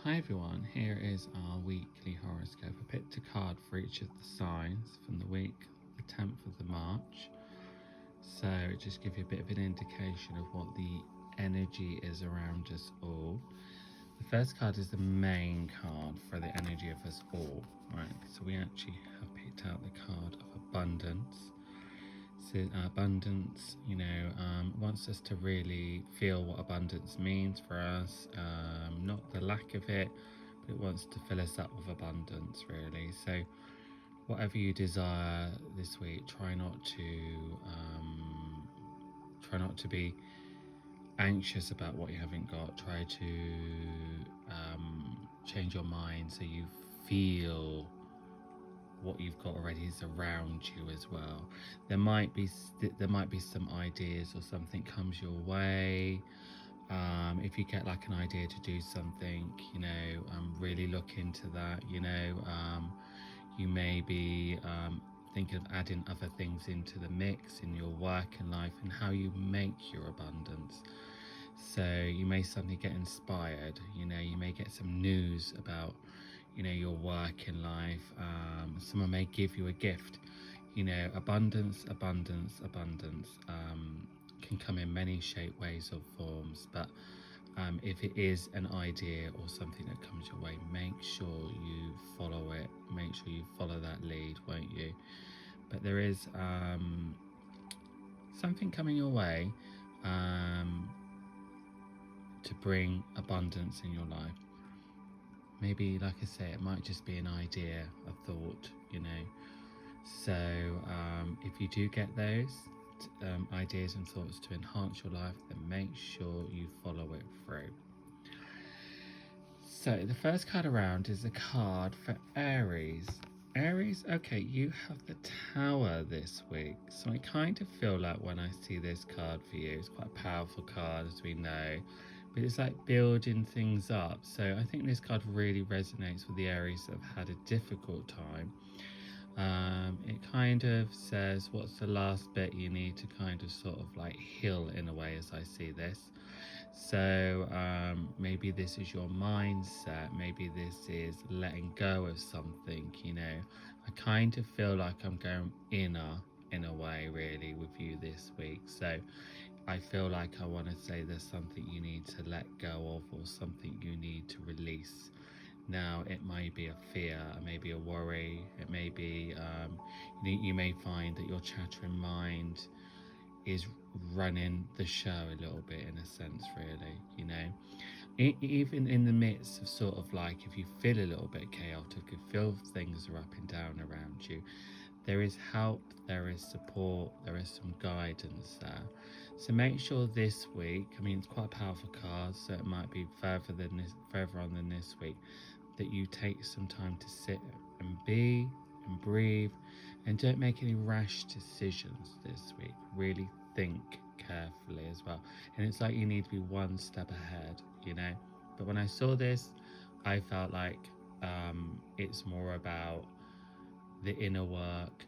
Hi everyone, here is our weekly horoscope. I picked a card for each of the signs from the week, the 10th of the March. So it just gives you a bit of an indication of what the energy is around us all. The first card is the main card for the energy of us all, right? So we actually have picked out the card of abundance. So abundance, wants us to really feel what abundance means for us, not the lack of it, but it wants to fill us up with abundance, really. So whatever you desire this week, try not to be anxious about what you haven't got. Try to change your mind so you feel what you've got already is around you as well. There might be some ideas or something comes your way. If you get like an idea to do something, really look into that. You may be thinking of adding other things into the mix in your work and life and how you make your abundance. So you may suddenly get inspired. You may get some news about your work in life. Someone may give you a gift. Abundance can come in many shape, ways or forms, but if it is an idea or something that comes your way, make sure you follow it. Make sure you follow that lead, won't you? But there is something coming your way to bring abundance in your life. Maybe, like I say, it might just be an idea, a thought, So if you do get those ideas and thoughts to enhance your life, then make sure you follow it through. So the first card around is a card for Aries. Aries, okay, you have the Tower this week. So I kind of feel like when I see this card for you, it's quite a powerful card, as we know, but it's like building things up. So I think this card really resonates with the Aries that have had a difficult time. It kind of says what's the last bit you need to kind of sort of like heal in a way, as I see this. So maybe this is your mindset, maybe this is letting go of something. I kind of feel like I'm going inner in a way really with you this week. So I feel like I want to say there's something you need to let go of or something you need to release. Now, it may be a fear, it may be a worry, it may be, you may find that your chattering mind is running the show a little bit in a sense, really. Even in the midst of sort of like, if you feel a little bit chaotic, if you feel things are up and down around you, there is help, there is support, there is some guidance there. So make sure this week, it's quite a powerful card, so it might be further on than this week, that you take some time to sit and be and breathe, and don't make any rash decisions this week. Really think carefully as well. And it's like you need to be one step ahead. But when I saw this, I felt like it's more about the inner work,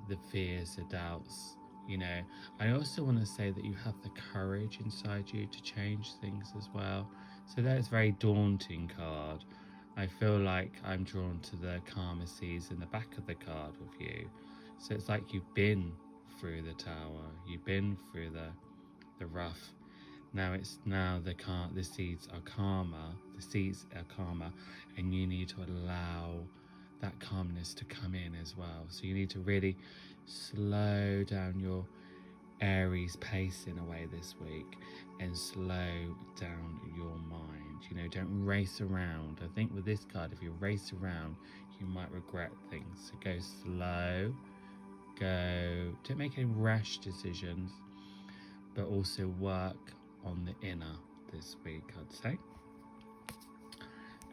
the fears, the doubts. I also want to say that you have the courage inside you to change things as well. So that is a very daunting card. I feel like I'm drawn to the Karma Seas in the back of the card with you. So it's like you've been through the tower, you've been through the rough. Now the seeds are karma. The seeds are karma, and you need to allow that calmness to come in as well. So you need to really slow down your Aries pace in a way this week and slow down your mind. Don't race around. I think with this card, if you race around, you might regret things. So go slow, don't make any rash decisions, but also work on the inner this week, I'd say.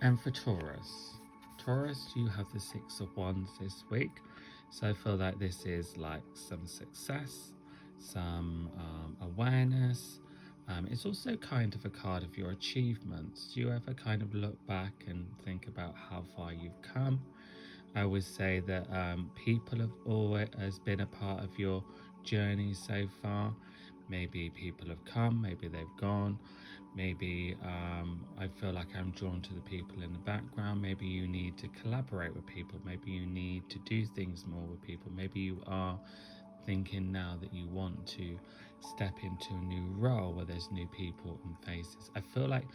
And for Taurus, you have the Six of Wands this week. So I feel like this is like some success, some awareness. It's also kind of a card of your achievements. Do you ever kind of look back and think about how far you've come? I would say that people have always been a part of your journey so far. Maybe people have come, maybe they've gone, Maybe I feel like I'm drawn to the people in the background. Maybe you need to collaborate with people. Maybe you need to do things more with people. Maybe you are thinking now that you want to step into a new role where there's new people and faces. I feel like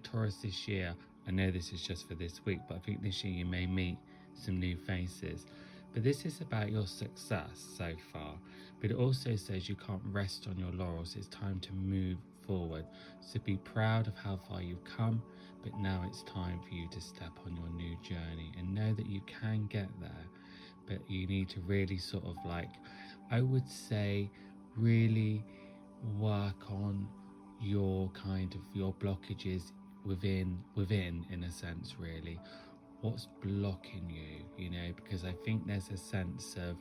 Taurus this year, I know this is just for this week, but I think this year you may meet some new faces. But this is about your success so far. But it also says you can't rest on your laurels. It's time to move forward. So be proud of how far you've come, but now it's time for you to step on your new journey and know that you can get there. But you need to really sort of like, I would say, really work on your kind of your blockages within in a sense, really. What's blocking you, because I think there's a sense of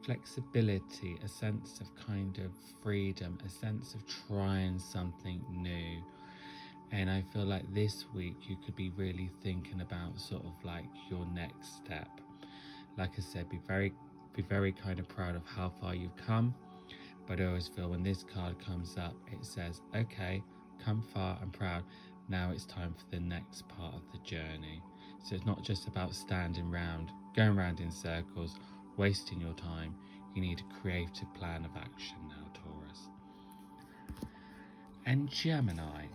flexibility, a sense of kind of freedom, a sense of trying something new. And I feel like this week you could be really thinking about sort of like your next step. Like I said, be very kind of proud of how far you've come. But I always feel when this card comes up, it says, okay, come far and proud. Now it's time for the next part of the journey. So it's not just about standing round, going round in circles, wasting your time. You need a creative plan of action now, Taurus. And Gemini.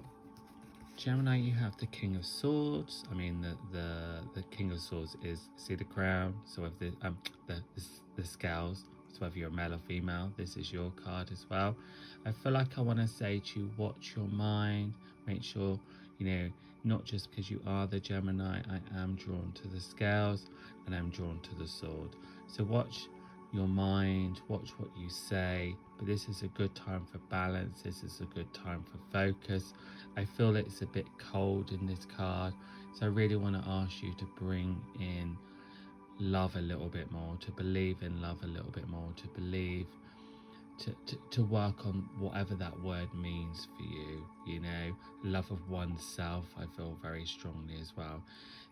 Gemini, you have the King of Swords. I mean, the King of Swords is, see the crown, so of the scales. So whether you're male or female, this is your card as well. I feel like I want to say to you, watch your mind. Make sure, not just because you are the Gemini, I am drawn to the scales and I'm drawn to the sword. So watch your mind, watch what you say. But this is a good time for balance. This is a good time for focus. I feel it's a bit cold in this card, so I really want to ask you to bring in love a little bit more, to believe in love a little bit more, to believe, to work on whatever that word means for you, love of oneself. I feel very strongly as well.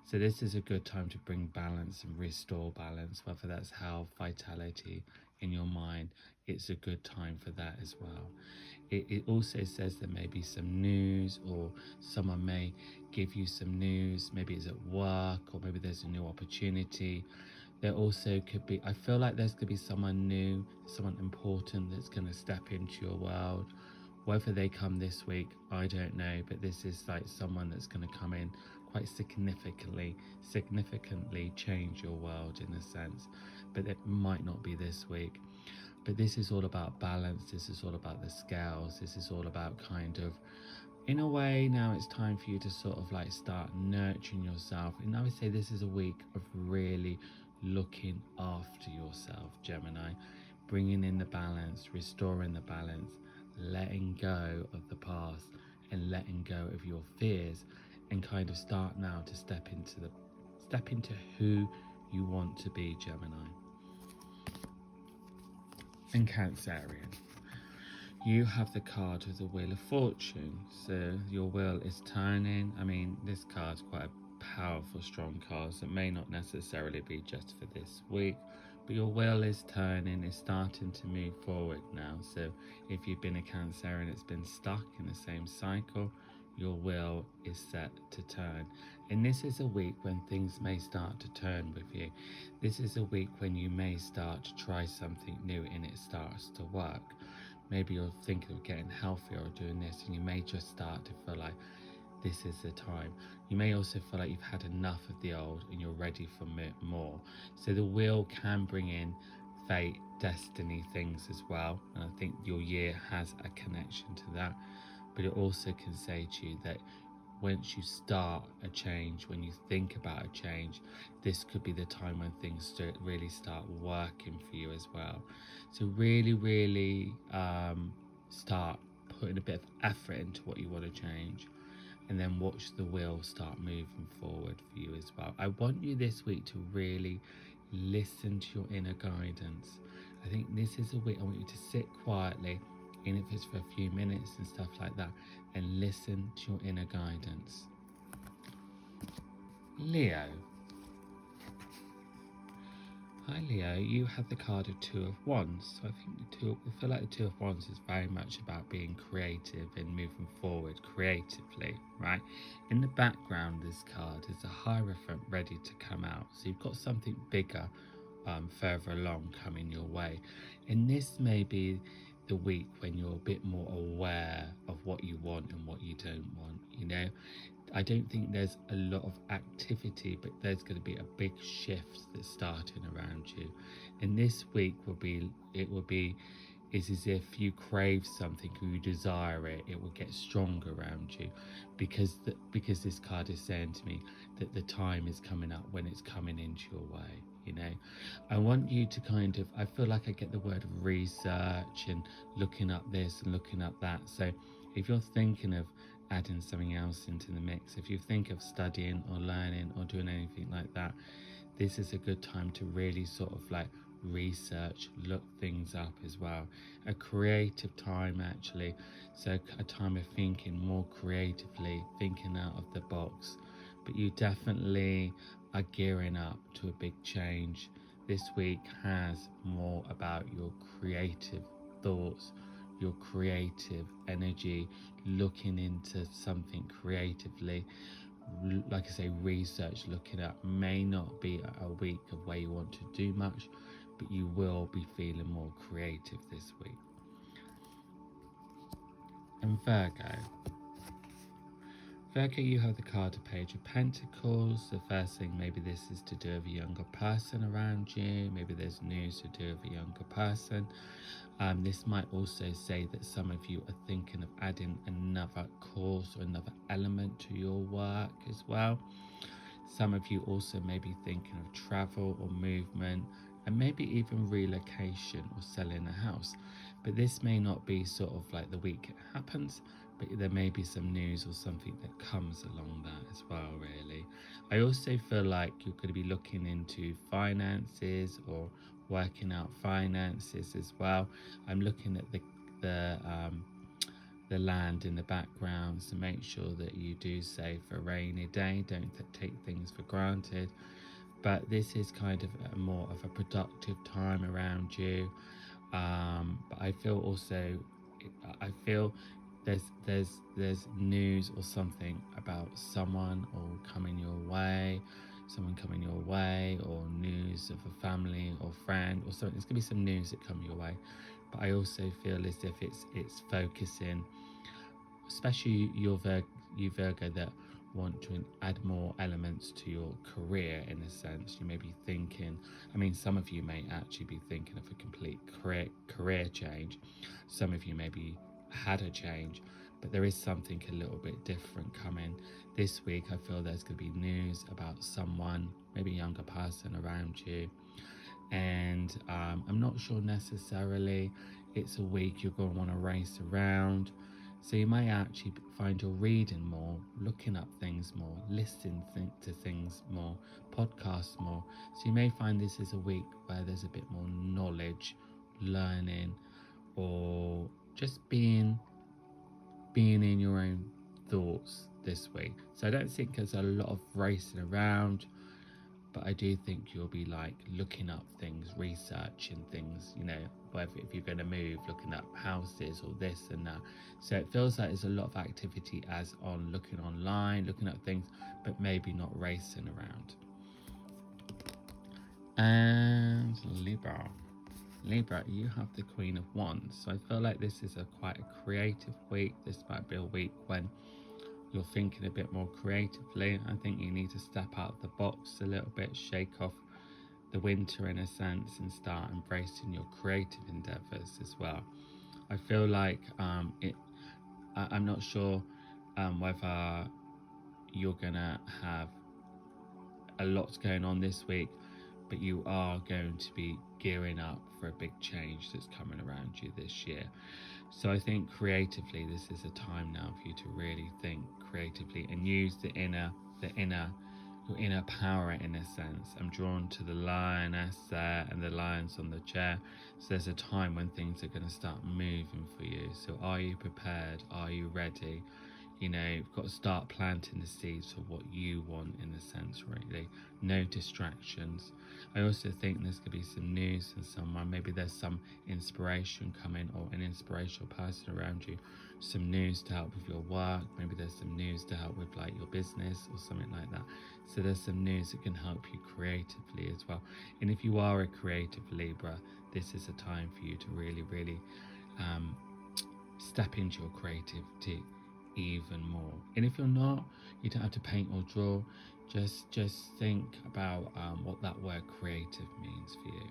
So this is a good time to bring balance and restore balance, whether that's health, vitality in your mind. It's a good time for that as well. It also says there may be some news, or someone may give you some news. Maybe it's at work, or maybe there's a new opportunity. There also could be, I feel like there's going to be someone new, someone important that's going to step into your world. Whether they come this week, I don't know, but this is like someone that's going to come in quite significantly change your world in a sense. But it might not be this week. But this is all about balance. This is all about the scales. This is all about kind of, in a way, now it's time for you to sort of like start nurturing yourself. And I would say this is a week of really looking after yourself, Gemini. Bringing in the balance, restoring the balance, letting go of the past and letting go of your fears, and kind of start now to step into who you want to be, Gemini. And Cancerian, you have the card of the Wheel of Fortune. So your wheel is turning. I mean, this card's quite a powerful, strong card, so it may not necessarily be just for this week, but your wheel is turning, it's starting to move forward now. So if you've been a Cancerian, it's been stuck in the same cycle, your wheel is set to turn. And this is a week when things may start to turn with you. This is a week when you may start to try something new and it starts to work. Maybe you're thinking of getting healthier or doing this, and you may just start to feel like this is the time. You may also feel like you've had enough of the old and you're ready for more. So the wheel can bring in fate, destiny things as well. And I think your year has a connection to that. But it also can say to you that once you start a change, when you think about a change, this could be the time when things really start working for you as well. So really start putting a bit of effort into what you want to change, and then watch the wheel start moving forward for you as well. I want you this week to really listen to your inner guidance. I think this is a week I want you to sit quietly, even if it's for a few minutes and stuff like that, and listen to your inner guidance. Leo. Hi Leo, you have the card of Two of Wands. So I feel like the Two of Wands is very much about being creative and moving forward creatively, right? In the background, this card is a Hierophant ready to come out. So you've got something bigger further along coming your way. And this may be the week when you're a bit more aware of what you want and what you don't want, you know? I don't think there's a lot of activity, but there's going to be a big shift that's starting around you. And this week it's as if you crave something or you desire it, it will get stronger around you, because this card is saying to me that the time is coming up when it's coming into your way. You know, I want you to I feel like I get the word research and looking up this and looking up that. So if you're thinking of adding something else into the mix, if you think of studying or learning or doing anything like that, this is a good time to really sort of like research, look things up as well. A creative time, actually. So a time of thinking more creatively, thinking out of the box. But you definitely are gearing up to a big change. This week has more about your creative thoughts, your creative energy, looking into something creatively. Like I say, research, looking up. May not be a week of where you want to do much, but you will be feeling more creative this week. And Virgo, you have the card of Page of Pentacles. The first thing, maybe this is to do with a younger person around you. Maybe there's news to do with a younger person. This might also say that some of you are thinking of adding another course or another element to your work as well. Some of you also may be thinking of travel or movement, and maybe even relocation or selling a house. But this may not be sort of like the week it happens, but there may be some news or something that comes along that as well, really. I also feel like you're going to be looking into finances or working out finances as well. I'm looking at the land in the background, so make sure that you do save for a rainy day. Don't take things for granted. But this is kind of more of a productive time around you. But I feel there's news or something about someone coming your way, or news of a family or friend or something. There's gonna be some news that come your way. But I also feel as if it's focusing, especially you Virgo, that want to add more elements to your career. In a sense, you may be thinking, some of you may actually be thinking of a complete career change. Some of you maybe had a change, but there is something a little bit different coming this week. I feel there's going to be news about someone, maybe a younger person around you. And I'm not sure necessarily it's a week you're going to want to race around. So you might actually find you're reading more, looking up things more, listening to things more, podcasts more. So you may find this is a week where there's a bit more knowledge, learning, or just being in your own thoughts this week. So I don't think there's a lot of racing around, but I do think you'll be like looking up things, researching things, whether if you're going to move, looking up houses or this and that. So it feels like there's a lot of activity as on looking online, looking up things, but maybe not racing around. And Libra, you have the Queen of Wands. So I feel like this is quite a creative week. This might be a week when you're thinking a bit more creatively. I think you need to step out of the box a little bit, shake off the winter in a sense, and start embracing your creative endeavors as well. I feel like I'm not sure whether you're gonna have a lot going on this week, but you are going to be gearing up for a big change that's coming around you this year. So I think creatively, this is a time now for you to really think creatively and use your inner power in a sense. I'm drawn to the lioness there and the lions on the chair. So there's a time when things are going to start moving for you. So are you prepared? Are you ready? You know, you've got to start planting the seeds for what you want, in a sense, really. No distractions. I also think there's going to be some news from someone. Maybe there's some inspiration coming, or an inspirational person around you. Some news to help with your work. Maybe there's some news to help with like your business or something like that. So there's some news that can help you creatively as well. And if you are a creative Libra, this is a time for you to really, really step into your creativity even more. And if you're not, you don't have to paint or draw. Just think about what that word creative means for you.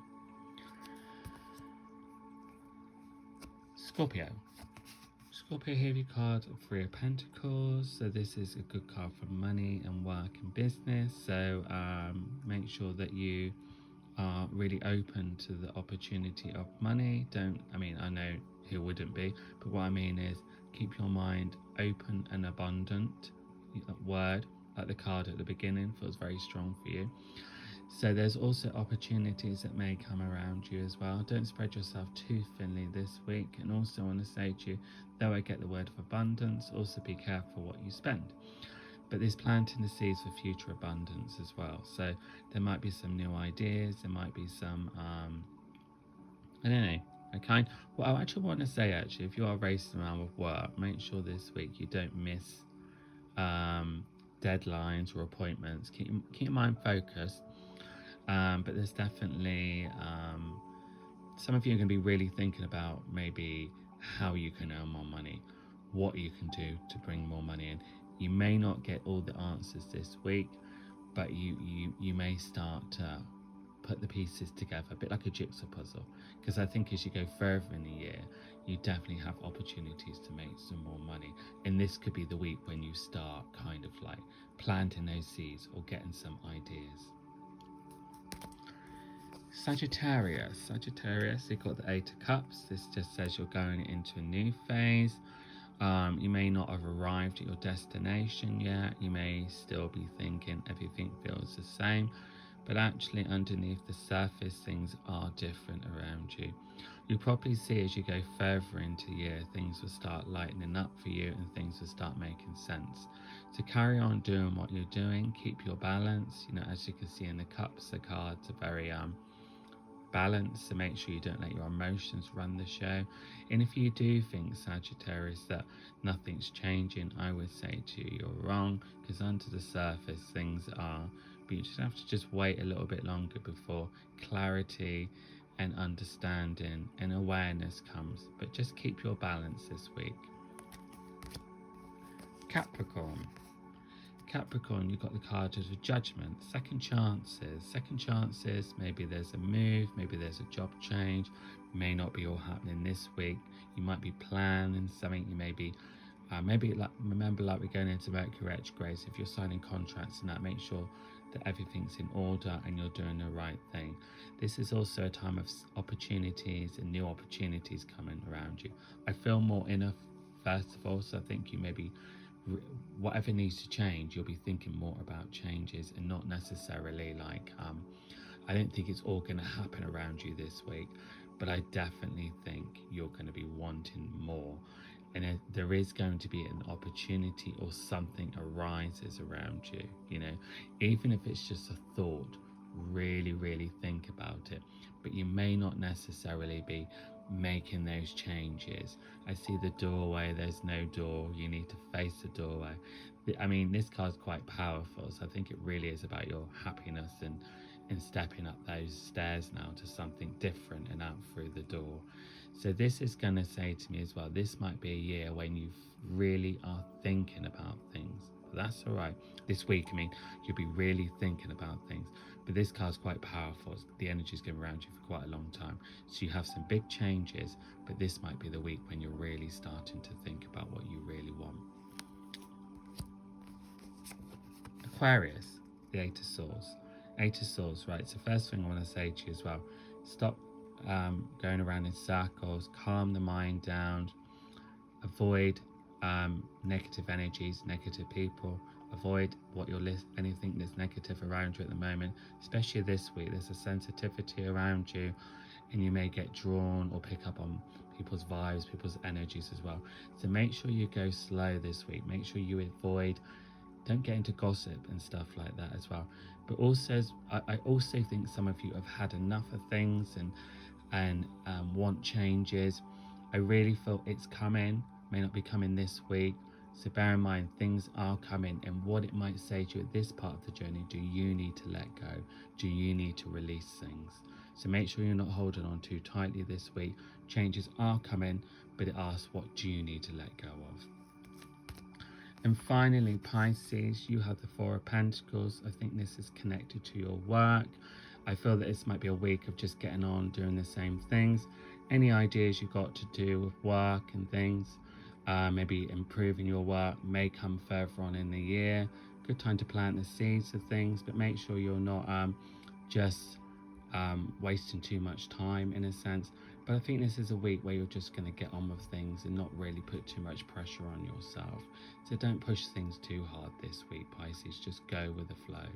Scorpio. Scorpio, here you card Three of Pentacles. So this is a good card for money and work and business. So make sure that you are really open to the opportunity of money. I know who wouldn't be, but what I mean is keep your mind open and abundant. That word, like the card at the beginning, feels very strong for you. So there's also opportunities that may come around you as well. Don't spread yourself too thinly this week. And also I want to say to you, though I get the word of abundance, also be careful what you spend. But there's planting the seeds for future abundance as well. So there might be some new ideas. There might be some, I don't know. What I actually want to say, if you are racing around with work, make sure this week you don't miss deadlines or appointments. Keep your mind focused. But there's definitely some of you are going to be really thinking about maybe how you can earn more money, what you can do to bring more money in. You may not get all the answers this week, but you may start to put the pieces together, a bit like a jigsaw puzzle. Because I think as you go further in the year, you definitely have opportunities to make some more money. And this could be the week when you start kind of like planting those seeds or getting some ideas. Sagittarius, you've got the Eight of Cups. This just says you're going into a new phase. You may not have arrived at your destination yet. You may still be thinking everything feels the same, but actually underneath the surface things are different around you. You'll probably see as you go further into the year, things will start lightening up for you and things will start making sense. So carry on doing what you're doing, keep your balance. You know, as you can see in the cups, the cards are very balance, to make sure you don't let your emotions run the show. And if you do think, Sagittarius, that nothing's changing, I would say to you, you're wrong, because under the surface things are, but you just have to just wait a little bit longer before clarity and understanding and awareness comes. But just keep your balance this week. Capricorn, you've got the card of Judgment. Second chances. Maybe there's a move, maybe there's a job change. May not be all happening this week. You might be planning something. You may be remember, like we're going into Mercury retrograde. If you're signing contracts and that, make sure that everything's in order and you're doing the right thing. This is also a time of opportunities and new opportunities coming around you. I feel more inner, first of all, so I think you maybe whatever needs to change, you'll be thinking more about changes and not necessarily like I don't think it's all going to happen around you this week, but I definitely think you're going to be wanting more, and there is going to be an opportunity or something arises around you, you know, even if it's just a thought. Really think about it, but you may not necessarily be making those changes. I see the doorway, there's no door, you need to face the doorway. I mean, this card's quite powerful, so I think it really is about your happiness and stepping up those stairs now to something different and out through the door. So this is going to say to me as well, this might be a year when you really are thinking about things. But that's all right. This week, I mean, you'll be really thinking about things. But this card's quite powerful. The energy's going around you for quite a long time. So you have some big changes, but this might be the week when you're really starting to think about what you really want. Aquarius, the Eight of Swords, right? So first thing I want to say to you as well, stop going around in circles, calm the mind down, avoid negative energies, negative people, avoid anything that's negative around you at the moment, especially this week. There's a sensitivity around you, and you may get drawn or pick up on people's vibes, people's energies as well. So make sure you go slow this week. Make sure you avoid, don't get into gossip and stuff like that as well. But also, I also think some of you have had enough of things and want changes. I really feel it's coming, may not be coming this week. So bear in mind, things are coming, and what it might say to you at this part of the journey, do you need to let go? Do you need to release things? So make sure you're not holding on too tightly this week. Changes are coming, but it asks, what do you need to let go of? And finally, Pisces, you have the Four of Pentacles. I think this is connected to your work. I feel that this might be a week of just getting on, doing the same things. Any ideas you've got to do with work and things, maybe improving your work, may come further on in the year. Good time to plant the seeds of things, but make sure you're not just wasting too much time in a sense. But I think this is a week where you're just going to get on with things and not really put too much pressure on yourself. So don't push things too hard this week, Pisces. Just go with the flow.